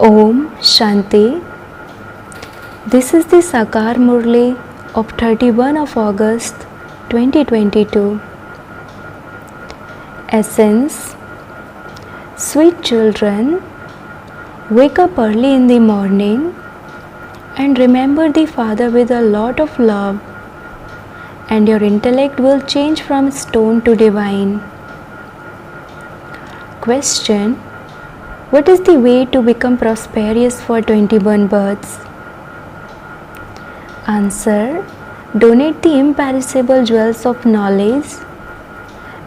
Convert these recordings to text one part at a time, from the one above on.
Om Shanti. This is the Sakar Murli of 31 of August 2022. Essence. Sweet children, wake up early in the morning and remember the Father with a lot of love, and your intellect will change from stone to divine. Question. What is the way to become prosperous for 21 births? Answer. Donate the imperishable jewels of knowledge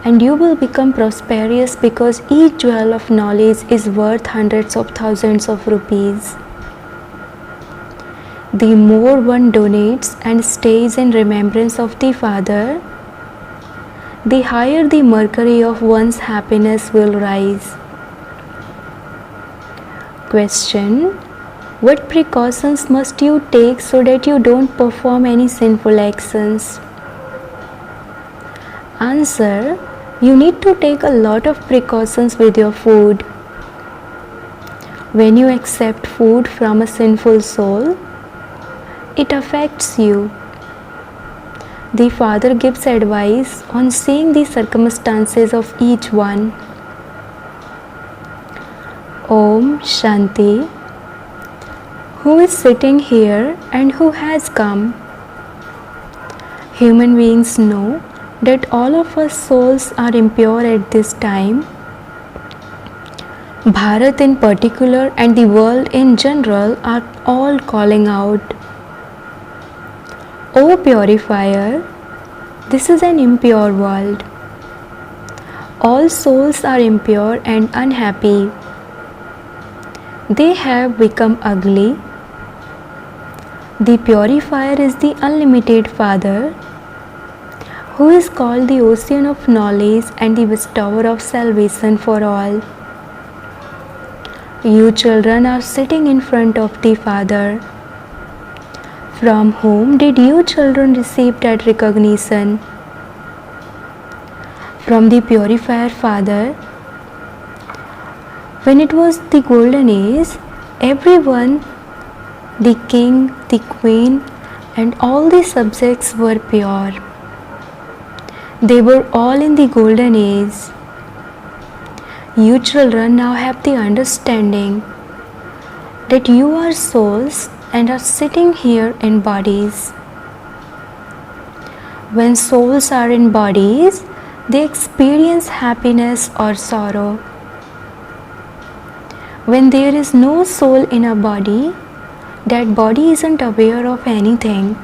and you will become prosperous, because each jewel of knowledge is worth hundreds of thousands of rupees. The more one donates and stays in remembrance of the Father, the higher the mercury of one's happiness will rise. Question. What precautions must you take so that you don't perform any sinful actions? Answer. You need to take a lot of precautions with your food. When you accept food from a sinful soul, it affects you. The Father gives advice on seeing the circumstances of each one. Om Shanti. Who is sitting here and who has come? Human beings know that all of us souls are impure at this time. Bharat in particular and the world in general are all calling out, O purifier, this is an impure world. All souls are impure and unhappy. They have become ugly. The purifier is the unlimited Father, who is called the ocean of knowledge and the bestower of salvation for all. You children are sitting in front of the Father. From whom did you children receive that recognition? From the purifier Father. When it was the golden age, everyone, the king, the queen, and all the subjects were pure. They were all in the golden age. You children now have the understanding that you are souls and are sitting here in bodies. When souls are in bodies, they experience happiness or sorrow. When there is no soul in a body, that body isn't aware of anything.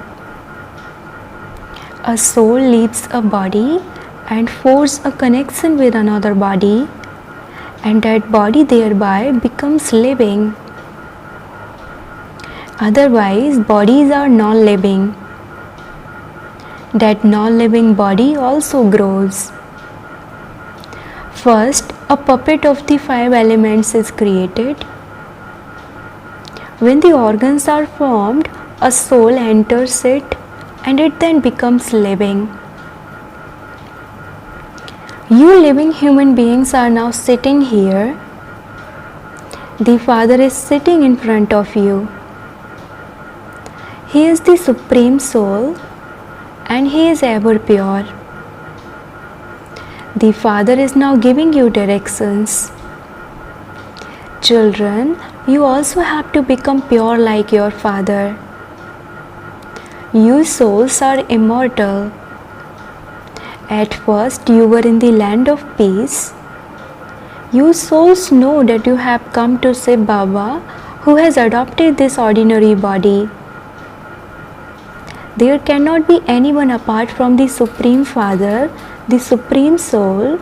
A soul leaves a body and forges a connection with another body, and that body thereby becomes living. Otherwise, bodies are non-living. That non-living body also grows. First, a puppet of the 5 elements is created. When the organs are formed, a soul enters it and it then becomes living. You living human beings are now sitting here. The Father is sitting in front of you. He is the Supreme Soul and He is ever pure. The Father is now giving you directions. Children, you also have to become pure like your Father. You souls are immortal. At first, you were in the land of peace. You souls know that you have come to see Baba, who has adopted this ordinary body. There cannot be anyone apart from the Supreme Father, the Supreme Soul,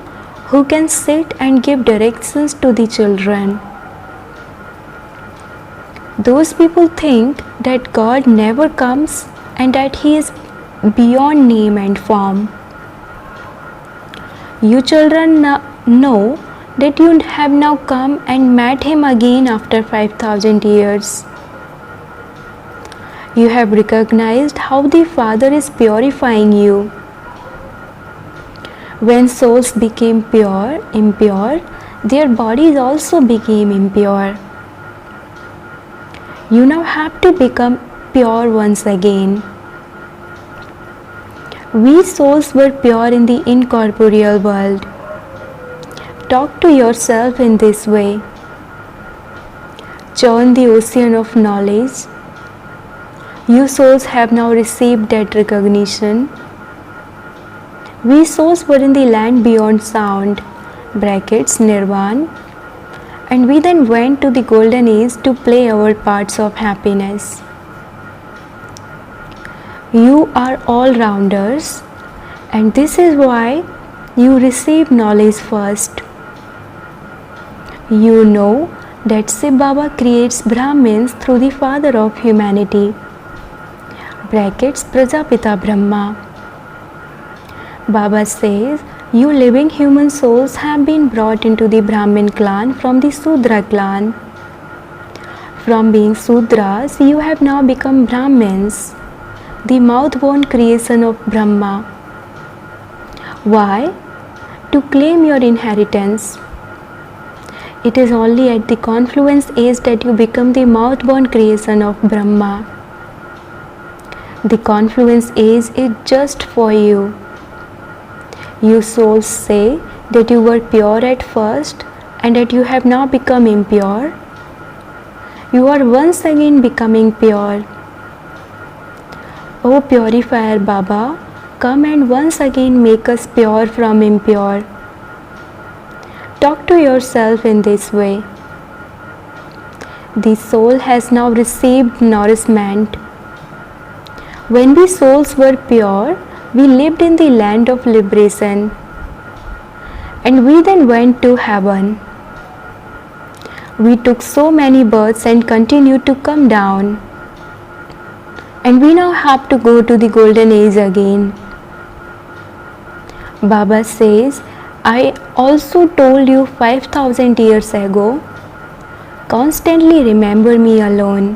who can sit and give directions to the children. Those people think that God never comes and that He is beyond name and form. You children know that you have now come and met Him again after 5,000 years. You have recognized how the Father is purifying you. When souls became impure, their bodies also became impure. You now have to become pure once again. We souls were pure in the incorporeal world. Talk to yourself in this way. Churn the ocean of knowledge. You souls have now received that recognition. We souls were in the land beyond sound, brackets Nirvana, and we then went to the golden age to play our parts of happiness. You are all-rounders, and this is why you receive knowledge first. You know that Shiv Baba creates Brahmins through the father of humanity, brackets Prajapita Brahma. Baba says, you living human souls have been brought into the Brahmin clan from the Sudra clan. From being Sudras, you have now become Brahmins, the mouth-born creation of Brahma. Why? To claim your inheritance. It is only at the confluence age that you become the mouth-born creation of Brahma. The confluence age is just for you. You souls say that you were pure at first and that you have now become impure. You are once again becoming pure. O Purifier Baba, come and once again make us pure from impure. Talk to yourself in this way. The soul has now received nourishment. When we souls were pure, we lived in the land of liberation, and we then went to heaven. We took so many births and continued to come down, and we now have to go to the golden age again. Baba says, I also told you 5,000 years ago, constantly remember me alone.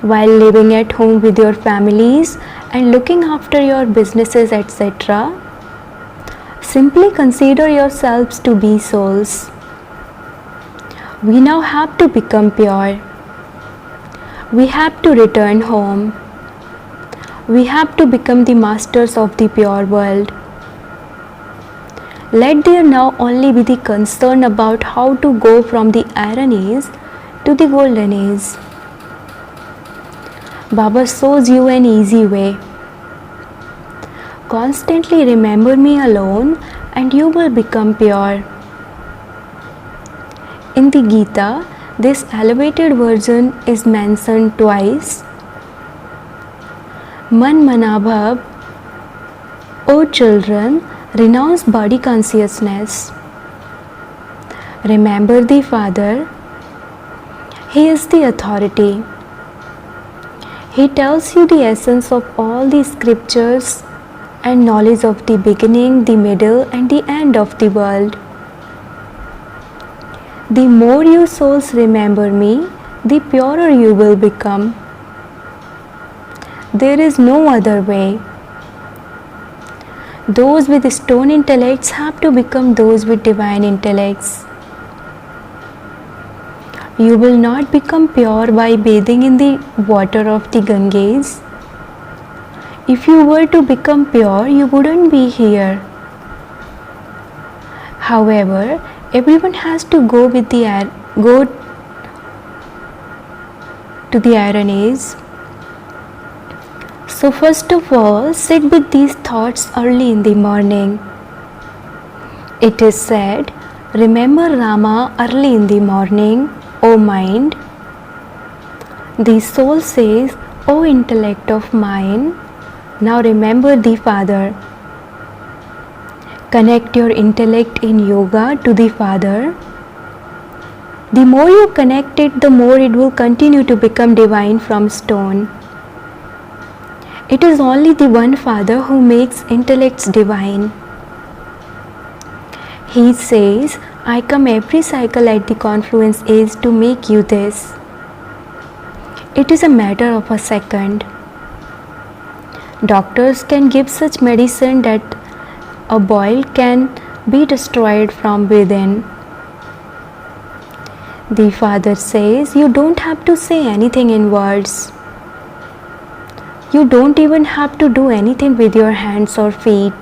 While living at home with your families and looking after your businesses, etc., simply consider yourselves to be souls. We now have to become pure. We have to return home. We have to become the masters of the pure world. Let there now only be the concern about how to go from the iron age to the golden age. Baba shows you an easy way. Constantly remember me alone and you will become pure. In the Gita, this elevated version is mentioned twice. Man Manabhav, O children, renounce body consciousness. Remember the Father. He is the authority. He tells you the essence of all the scriptures and knowledge of the beginning, the middle, and the end of the world. The more you souls remember me, the purer you will become. There is no other way. Those with stone intellects have to become those with divine intellects. You will not become pure by bathing in the water of the Ganges. If you were to become pure, you wouldn't be here. However, everyone has to go to the iron age. So first of all, sit with these thoughts early in the morning. It is said, remember Rama early in the morning, O mind. The soul says, O intellect of mine, now remember the Father. Connect your intellect in yoga to the Father. The more you connect it, the more it will continue to become divine from stone. It is only the one Father who makes intellects divine. He says, I come every cycle at the confluence age to make you this. It is a matter of a second. Doctors can give such medicine that a boil can be destroyed from within. The Father says, you don't have to say anything in words. You don't even have to do anything with your hands or feet.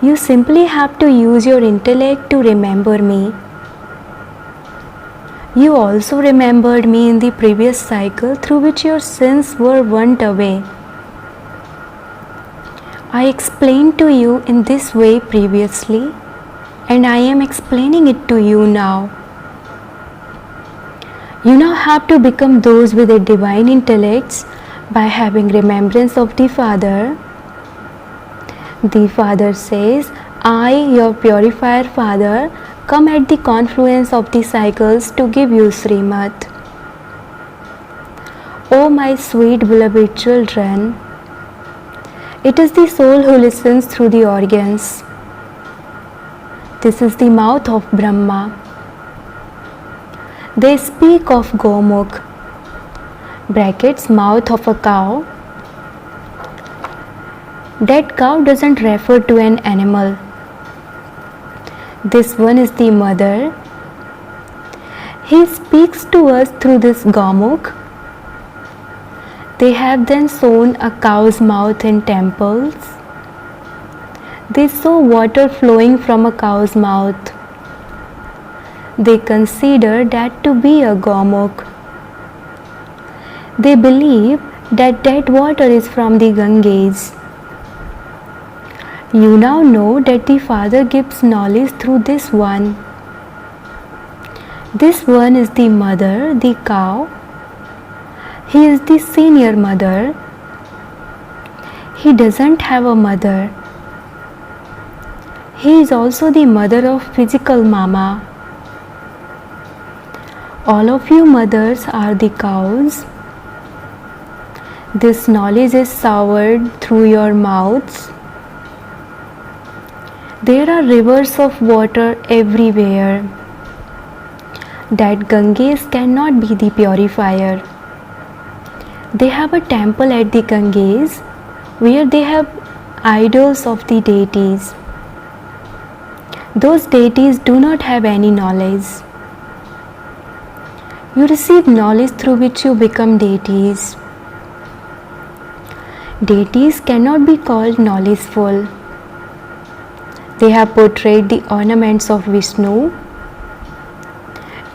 You simply have to use your intellect to remember me. You also remembered me in the previous cycle through which your sins were burnt away. I explained to you in this way previously, and I am explaining it to you now. You now have to become those with a divine intellects by having remembrance of the Father. The Father says, I, your purifier Father, come at the confluence of the cycles to give you Srimad. O my sweet beloved children, it is the soul who listens through the organs. This is the mouth of Brahma. They speak of Gomukh, brackets mouth of a cow. That cow doesn't refer to an animal. This one is the mother. He speaks to us through this Gomukh. They have then sown a cow's mouth in temples. They saw water flowing from a cow's mouth. They consider that to be a Gomukh. They believe that that water is from the Ganges. You now know that the Father gives knowledge through this one. This one is the mother, the cow. He is the senior mother. He doesn't have a mother. He is also the mother of physical mama. All of you mothers are the cows. This knowledge is soured through your mouths. There are rivers of water everywhere. That Ganges cannot be the purifier. They have a temple at the Ganges where they have idols of the deities. Those deities do not have any knowledge. You receive knowledge through which you become deities. Deities cannot be called knowledgeful. They have portrayed the ornaments of Vishnu.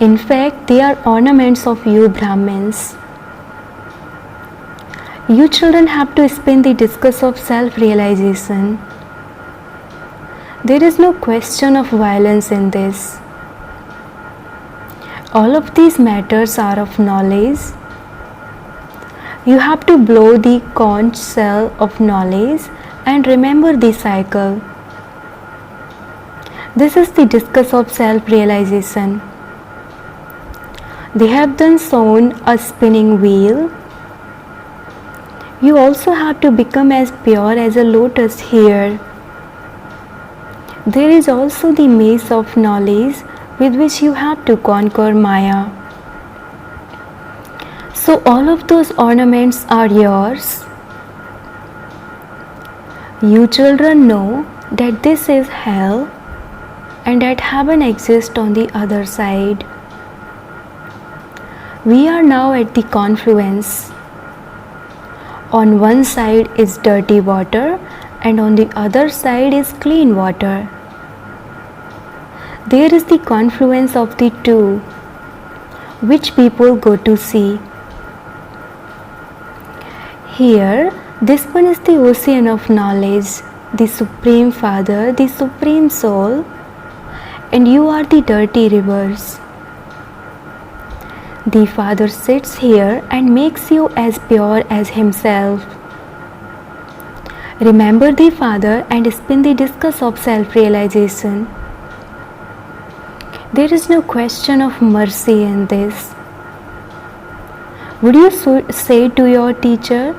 In fact, they are ornaments of you Brahmins. You children have to spin the discus of self-realization. There is no question of violence in this. All of these matters are of knowledge. You have to blow the conch shell of knowledge and remember the cycle. This is the discus of self-realization. They have then sown a spinning wheel. You also have to become as pure as a lotus here. There is also the mace of knowledge with which you have to conquer Maya. So all of those ornaments are yours. You children know that this is hell and that heaven exists on the other side. We are now at the confluence. On one side is dirty water and on the other side is clean water. There is the confluence of the two, which people go to see. Here, this one is the ocean of knowledge, the Supreme Father, the Supreme Soul, and you are the dirty rivers. The Father sits here and makes you as pure as Himself. Remember the Father and spin the discus of self-realization. There is no question of mercy in this. Would you say to your teacher,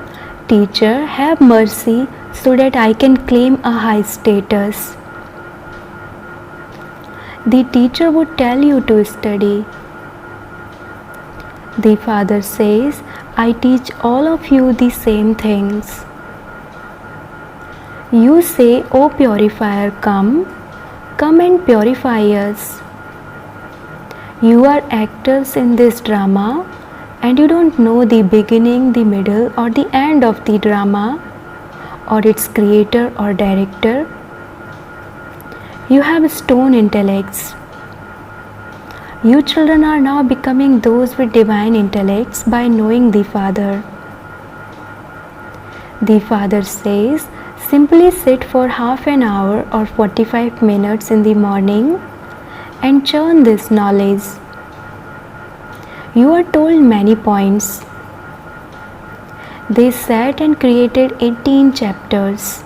"Teacher, have mercy so that I can claim a high status"? The teacher would tell you to study. The Father says, I teach all of you the same things. You say, O purifier, come and purify us. You are actors in this drama and you don't know the beginning, the middle, or the end of the drama, or its creator or director. You have stone intellects. You children are now becoming those with divine intellects by knowing the Father. The Father says, simply sit for half an hour or 45 minutes in the morning and churn this knowledge. You are told many points. They sat and created 18 chapters.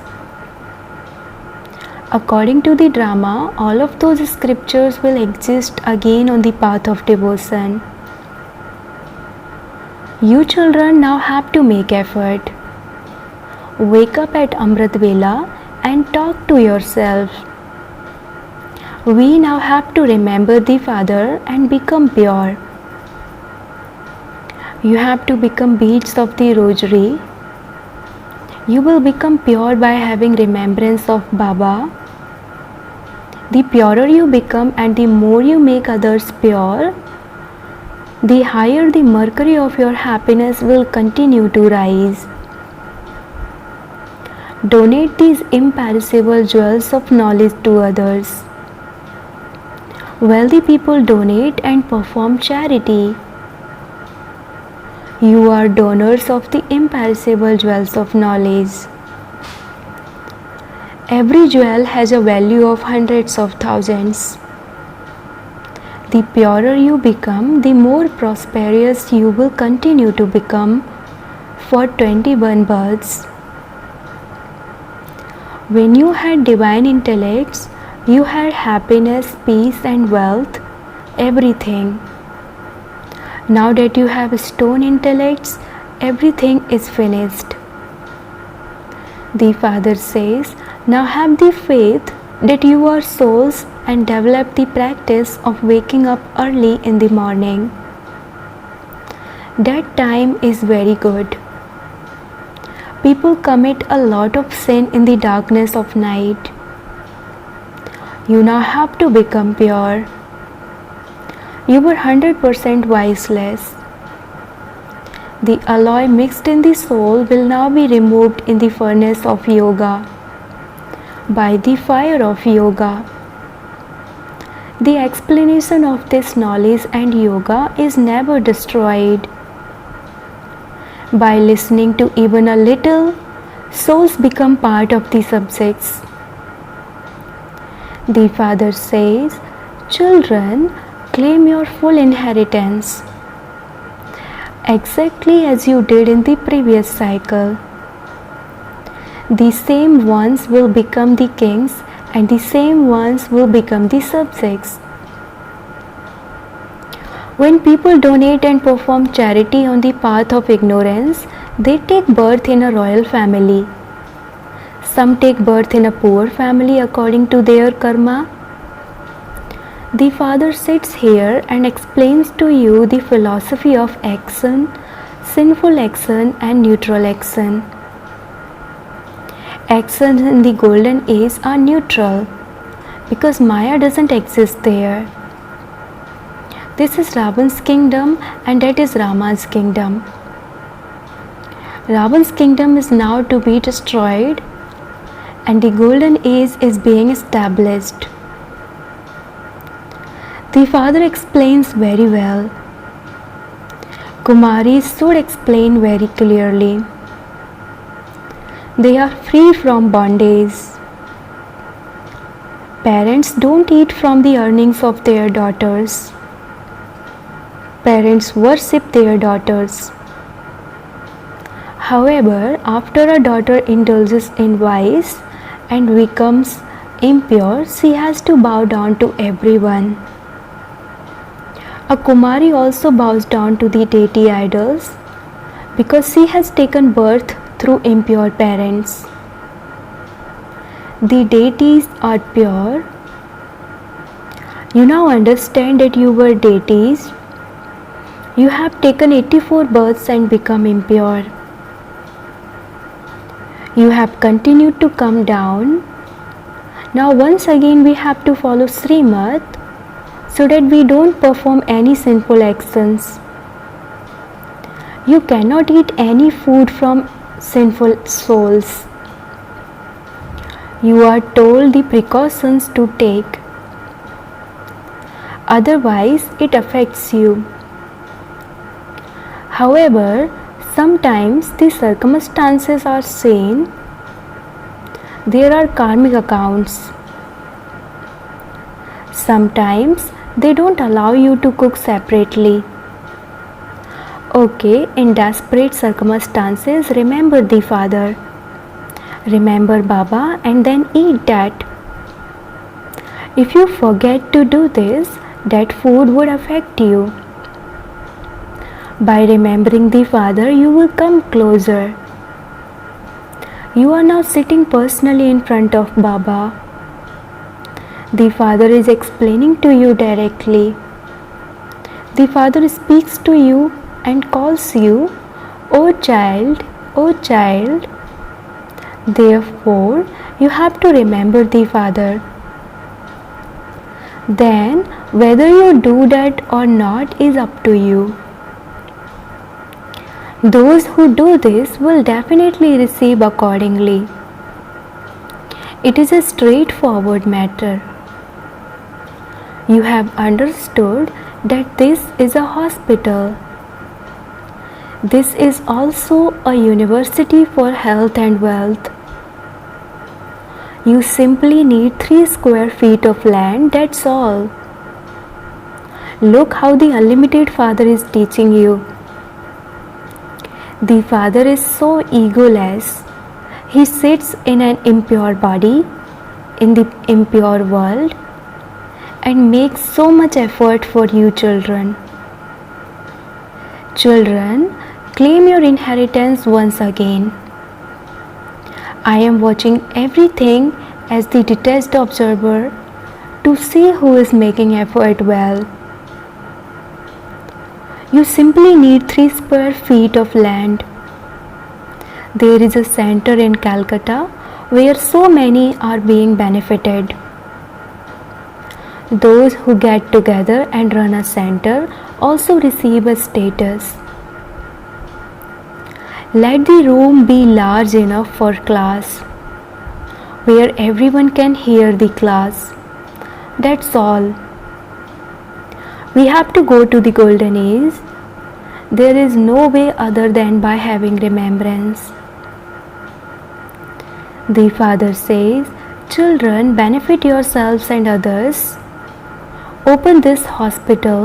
According to the drama, all of those scriptures will exist again on the path of devotion. You children now have to make effort. Wake up at Amrit Vela and talk to yourself. We now have to remember the Father and become pure. You have to become beads of the rosary. You will become pure by having remembrance of Baba. The purer you become and the more you make others pure, the higher the mercury of your happiness will continue to rise. Donate these imperishable jewels of knowledge to others. Wealthy people donate and perform charity. You are donors of the imperishable jewels of knowledge. Every jewel has a value of hundreds of thousands. The purer you become, the more prosperous you will continue to become for 21 births. When you had divine intellects, you had happiness, peace and wealth, everything. Now that you have stone intellects, everything is finished. The Father says, now have the faith that you are souls and develop the practice of waking up early in the morning. That time is very good. People commit a lot of sin in the darkness of night. You now have to become pure. You were 100% voiceless. The alloy mixed in the soul will now be removed in the furnace of yoga, by the fire of yoga. The explanation of this knowledge and yoga is never destroyed. By listening to even a little, souls become part of the subjects. The Father says, children, claim your full inheritance, exactly as you did in the previous cycle. The same ones will become the kings and the same ones will become the subjects. When people donate and perform charity on the path of ignorance, they take birth in a royal family. Some take birth in a poor family according to their karma. The Father sits here and explains to you the philosophy of action, sinful action and neutral action. Actions in the golden age are neutral because Maya doesn't exist there. This is Ravan's kingdom and that is Rama's kingdom. Ravan's kingdom is now to be destroyed and the golden age is being established. The Father explains very well. Kumaris should explain very clearly. They are free from bondage. Parents don't eat from the earnings of their daughters. Parents worship their daughters. However, after a daughter indulges in vice and becomes impure, she has to bow down to everyone. A Kumari also bows down to the deity idols because she has taken birth through impure parents. The deities are pure. You now understand that you were deities. You have taken 84 births and become impure. You have continued to come down. Now once again we have to follow Srimad so that we don't perform any sinful actions. You cannot eat any food from sinful souls. You are told the precautions to take. Otherwise, it affects you. However, sometimes the circumstances are seen. There are karmic accounts. Sometimes they don't allow you to cook separately. Okay, in desperate circumstances, remember the Father. Remember Baba and then eat that. If you forget to do this, that food would affect you. By remembering the Father, you will come closer. You are now sitting personally in front of Baba. The Father is explaining to you directly. The Father speaks to you and calls you, "Oh child, oh child." Therefore, you have to remember the Father. Then, whether you do that or not is up to you. Those who do this will definitely receive accordingly. It is a straightforward matter. You have understood that this is a hospital. This is also a university for health and wealth. You simply need 3 square feet of land, that's all. Look how the unlimited Father is teaching you. The Father is so egoless. He sits in an impure body, in the impure world, and makes so much effort for you children. Children, claim your inheritance once again. I am watching everything as the detached observer to see who is making effort well. You simply need 3 square feet of land. There is a center in Calcutta where so many are being benefited. Those who get together and run a center also receive a status. Let the room be large enough for class, where everyone can hear the class. That's all. We have to go to the golden age. There is no way other than by having remembrance. The Father says, "Children, benefit yourselves and others. Open this hospital.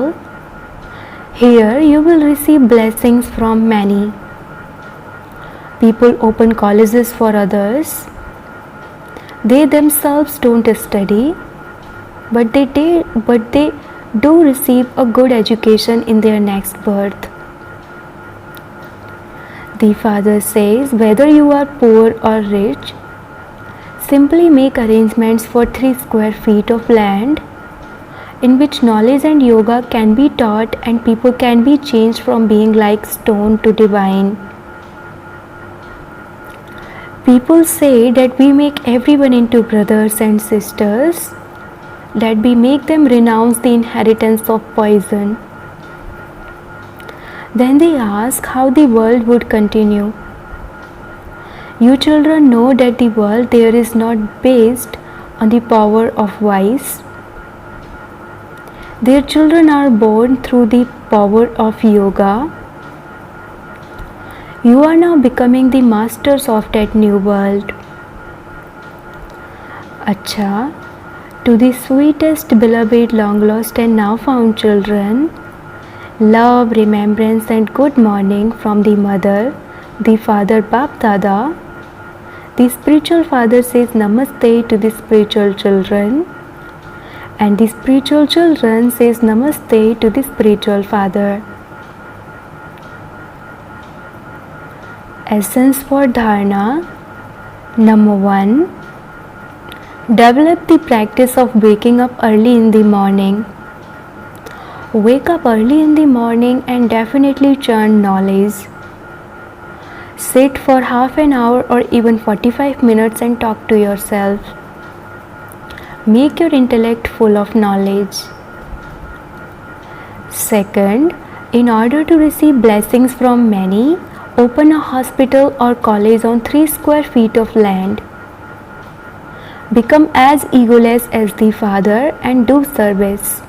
Here you will receive blessings from many." People open colleges for others. They themselves don't study, but they do receive a good education in their next birth. The Father says, whether you are poor or rich, simply make arrangements for 3 square feet of land in which knowledge and yoga can be taught and people can be changed from being like stone to divine. People say that we make everyone into brothers and sisters, that we make them renounce the inheritance of poison. Then they ask how the world would continue. You children know that the world there is not based on the power of vice. Their children are born through the power of yoga. You are now becoming the masters of that new world. Acha, to the sweetest, beloved, long lost and now found children, love, remembrance and good morning from the Mother, the Father Bap Dada. The spiritual Father says Namaste to the spiritual children, and the spiritual children says Namaste to the spiritual Father. Essence for Dharana. Number 1. Develop the practice of waking up early in the morning. Wake up early in the morning and definitely churn knowledge. Sit for half an hour or even 45 minutes and talk to yourself. Make your intellect full of knowledge. Second, in order to receive blessings from many, open a hospital or college on 3 square feet of land. Become as egoless as the Father and do service.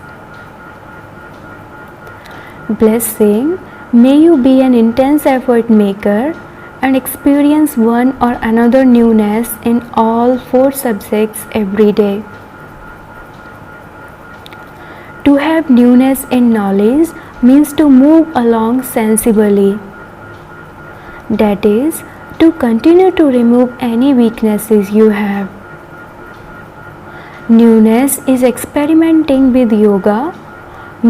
Blessing, may you be an intense effort maker and experience one or another newness in all 4 subjects every day. To have newness in knowledge means to move along sensibly. That is, to continue to remove any weaknesses you have. Newness is experimenting with yoga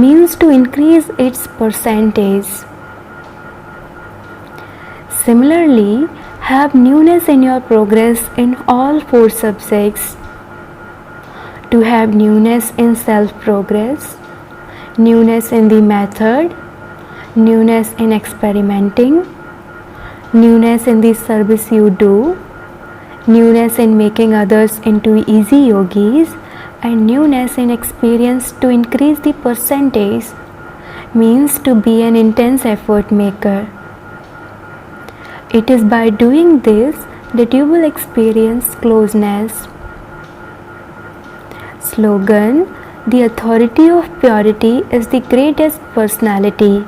means to increase its percentage. Similarly, have newness in your progress in all 4 subjects. To have newness in self-progress, newness in the method, newness in experimenting, newness in the service you do, newness in making others into easy yogis, and newness in experience to increase the percentage means to be an intense effort maker. It is by doing this that you will experience closeness. Slogan: the authority of purity is the greatest personality.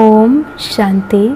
Om Shanti.